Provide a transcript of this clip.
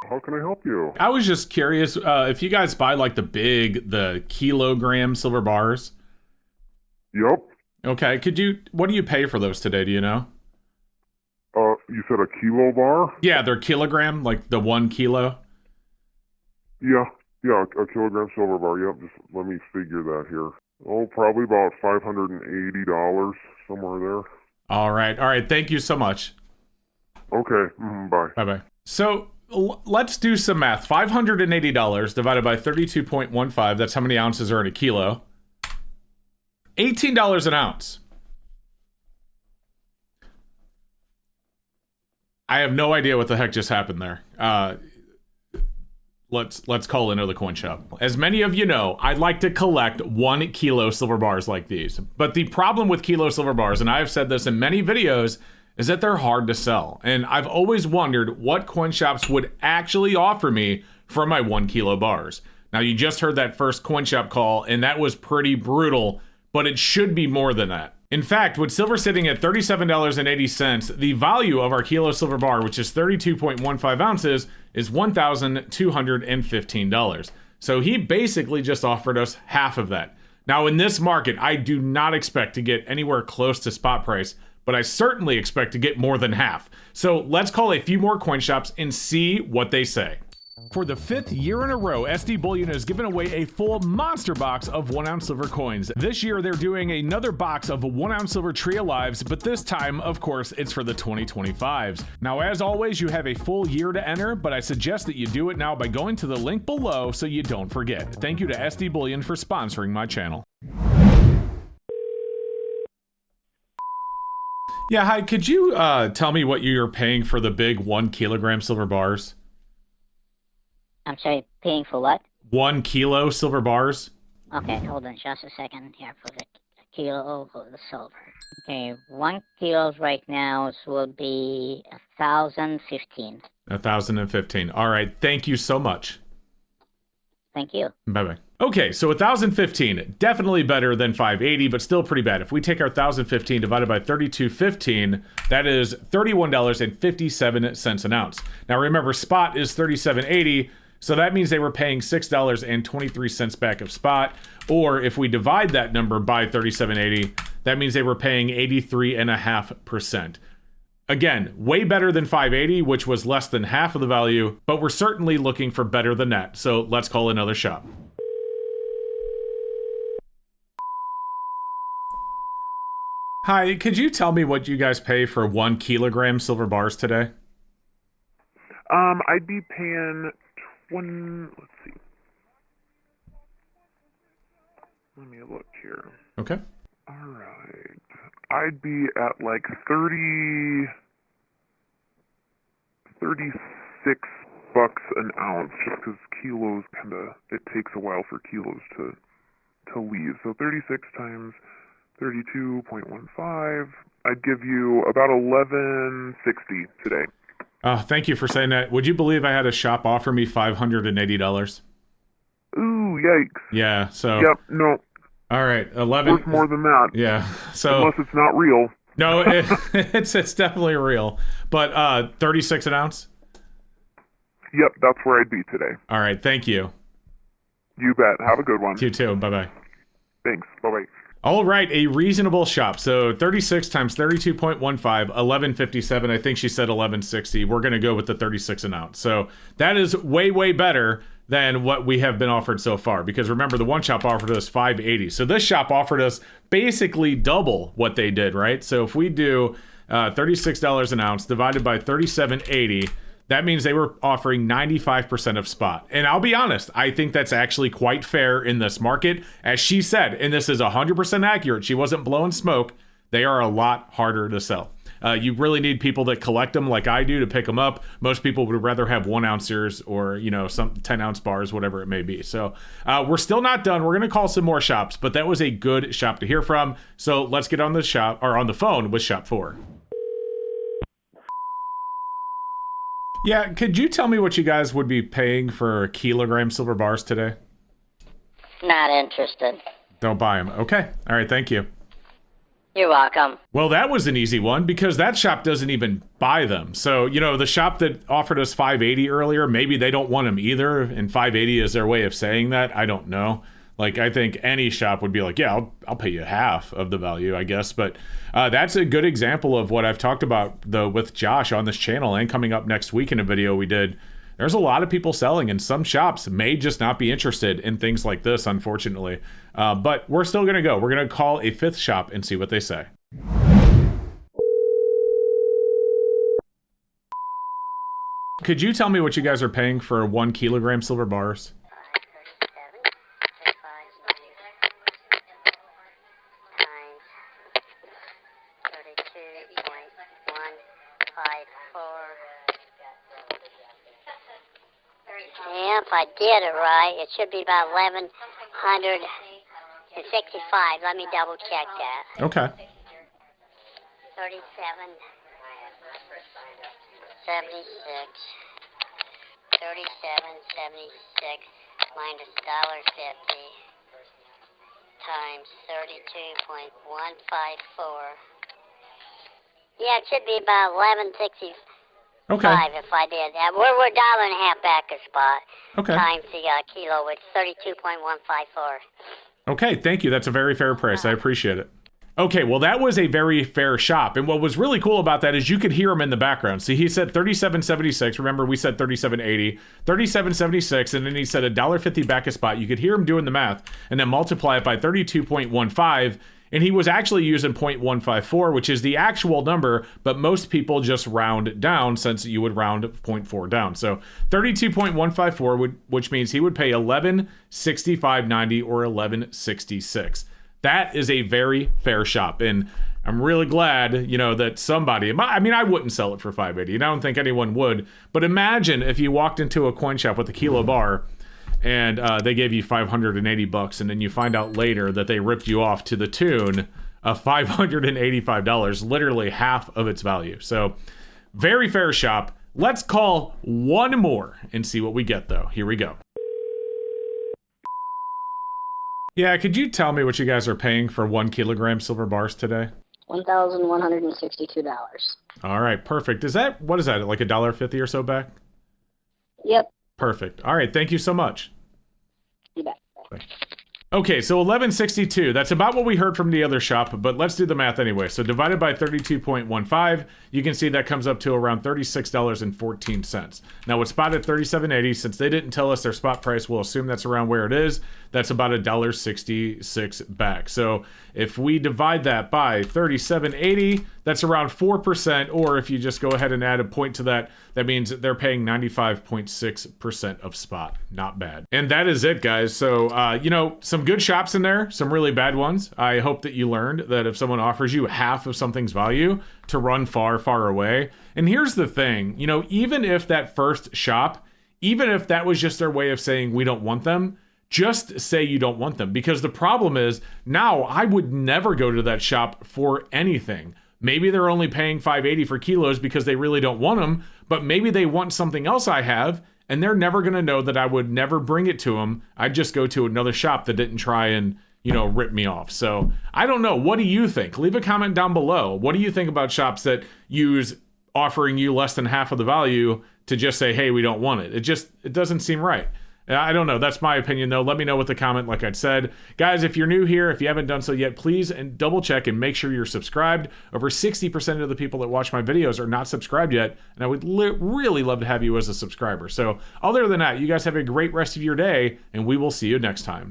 How can I help you? I was just curious if you guys buy like the kilogram silver bars. Yep. Okay, what do you pay for those today? Do you know? You said a kilo bar? Yeah, they're kilogram, like the 1 kilo. Yeah. Yeah, a kilogram silver bar. Yep. Just let me figure that here. Oh, probably about $580, somewhere there. All right. Thank you so much. Okay. Bye. Bye bye. So let's do some math. $580 divided by 32.15. That's how many ounces are in a kilo. $18 an ounce. I have no idea what the heck just happened there. Let's call another coin shop. As many of you know, I like to collect 1 kilo silver bars like these. But the problem with kilo silver bars, and I have said this in many videos, is that they're hard to sell. And I've always wondered what coin shops would actually offer me for my 1 kilo bars. Now, you just heard that first coin shop call, and that was pretty brutal, but it should be more than that. In fact, with silver sitting at $37.80, the value of our kilo silver bar, which is 32.15 ounces, is $1,215. So he basically just offered us half of that. Now, in this market, I do not expect to get anywhere close to spot price, but I certainly expect to get more than half. So let's call a few more coin shops and see what they say. For the 5th year in a row, SD Bullion has given away a full monster box of 1-ounce silver coins. This year, they're doing another box of 1-ounce silver Trio Lives, but this time, of course, it's for the 2025s. Now, as always, you have a full year to enter, but I suggest that you do it now by going to the link below so you don't forget. Thank you to SD Bullion for sponsoring my channel. Yeah, hi, could you tell me what you're paying for the big 1 kilogram silver bars? I'm sorry, paying for what? 1 kilo silver bars? Okay, hold on just a second here for the kilo of the silver. Okay, 1 kilo right now will be 1,015. 1,015. All right, thank you so much. Thank you. Bye-bye. Okay, so 1,015, definitely better than 580, but still pretty bad. If we take our 1,015 divided by 32.15, that is $31.57 an ounce. Now remember, spot is $37.80, so that means they were paying $6.23 back of spot, or if we divide that number by 37.80, that means they were paying 83.5%. Again, way better than 580, which was less than half of the value, but we're certainly looking for better than that, so let's call another shop. Hi, could you tell me what you guys pay for 1 kilogram silver bars today? I'd be paying let's see. Let me look here. Okay. All right. I'd be at like 36 bucks an ounce, just because kilos it takes a while for kilos to leave. So 36 times 32.15, I'd give you about 1160 today. Oh, thank you for saying that. Would you believe I had a shop offer me $580? Ooh, yikes. Yeah, so... Yep, no. All right, 11... Worth more than that. Yeah, so... Unless it's not real. No, it's definitely real. But 36 an ounce? Yep, that's where I'd be today. All right, thank you. You bet. Have a good one. You too. Bye-bye. Thanks. Bye-bye. All right, a reasonable shop. So 36 times 32.15, 1157. I think she said 1160. We're going to go with the 36 an ounce. So that is way, way better than what we have been offered so far. Because remember, the one shop offered us 580. So this shop offered us basically double what they did, right? So if we do $36 an ounce divided by 37.80, that means they were offering 95% of spot. And I'll be honest, I think that's actually quite fair in this market. As she said, and this is 100% accurate, she wasn't blowing smoke, they are a lot harder to sell. You really need people that collect them like I do to pick them up. Most people would rather have 1 ouncers or, some 10 ounce bars, whatever it may be. So we're still not done. We're going to call some more shops, but that was a good shop to hear from. So let's get on the phone with shop 4. Yeah, could you tell me what you guys would be paying for kilogram silver bars today? Not interested. Don't buy them. Okay. All right, thank you. You're welcome. Well, that was an easy one because that shop doesn't even buy them. So, the shop that offered us 580 earlier, maybe they don't want them either, and 580 is their way of saying that. I don't know. Like, I think any shop would be like, yeah, I'll pay you half of the value, I guess. But that's a good example of what I've talked about, though, with Josh on this channel and coming up next week in a video we did. There's a lot of people selling, and some shops may just not be interested in things like this, unfortunately. But we're still going to go. We're going to call a fifth shop and see what they say. Could you tell me what you guys are paying for 1 kilogram silver bars? Yeah, if I did it right, it should be about 1,165. Let me double check that. Okay. 37.76. 37.76 minus $1.50 times 32.154. Yeah, it should be about 11.65. Okay. If I did that. We're $1.50 back a spot. Okay. Times the kilo, it's 32.154. Okay, thank you. That's a very fair price. I appreciate it. Okay, well, that was a very fair shop. And what was really cool about that is you could hear him in the background. See, he said 37.76. Remember, we said 37.80. 37.76, and then he said $1.50 back a spot. You could hear him doing the math and then multiply it by 32.15. And he was actually using 0.154, which is the actual number, but most people just round down since you would round 0.4 down. So 32.154, which means he would pay $11.65.90 or $11.66. That is a very fair shop. And I'm really glad, that somebody, I wouldn't sell it for $5.80. And I don't think anyone would. But imagine if you walked into a coin shop with a kilo bar and they gave you $580, and then you find out later that they ripped you off to the tune of $585, literally half of its value. So very fair shop. Let's call one more and see what we get, though. Here we go. Yeah, could you tell me what you guys are paying for 1 kilogram silver bars today? $1,162. All right, perfect. What is that, like $1.50 or so back? Yep. Perfect. All right, thank you so much. You bet. Bye. Okay, so 1162, that's about what we heard from the other shop, but let's do the math anyway. So divided by 32.15, you can see that comes up to around $36.14. Now with spot at 37.80, since they didn't tell us their spot price, we'll assume that's around where it is. That's about $1.66 back. So if we divide that by 37.80, that's around 4%, or if you just go ahead and add a point to that, that means that they're paying 95.6% of spot. Not bad. And that is it, guys. So, some good shops in there, some really bad ones. I hope that you learned that if someone offers you half of something's value, to run far, far away. And here's the thing, even if that first shop, even if that was just their way of saying we don't want them, just say you don't want them. Because the problem is, now I would never go to that shop for anything. Maybe they're only paying $5.80 for kilos because they really don't want them, but maybe they want something else I have, and they're never going to know that I would never bring it to them. I'd just go to another shop that didn't try and, rip me off. So I don't know. What do you think? Leave a comment down below. What do you think about shops that use offering you less than half of the value to just say, hey, we don't want it? It doesn't seem right. I don't know. That's my opinion, though. Let me know with the comment, like I'd said. Guys, if you're new here, if you haven't done so yet, please and double check and make sure you're subscribed. Over 60% of the people that watch my videos are not subscribed yet, and I would really love to have you as a subscriber. So other than that, you guys have a great rest of your day, and we will see you next time.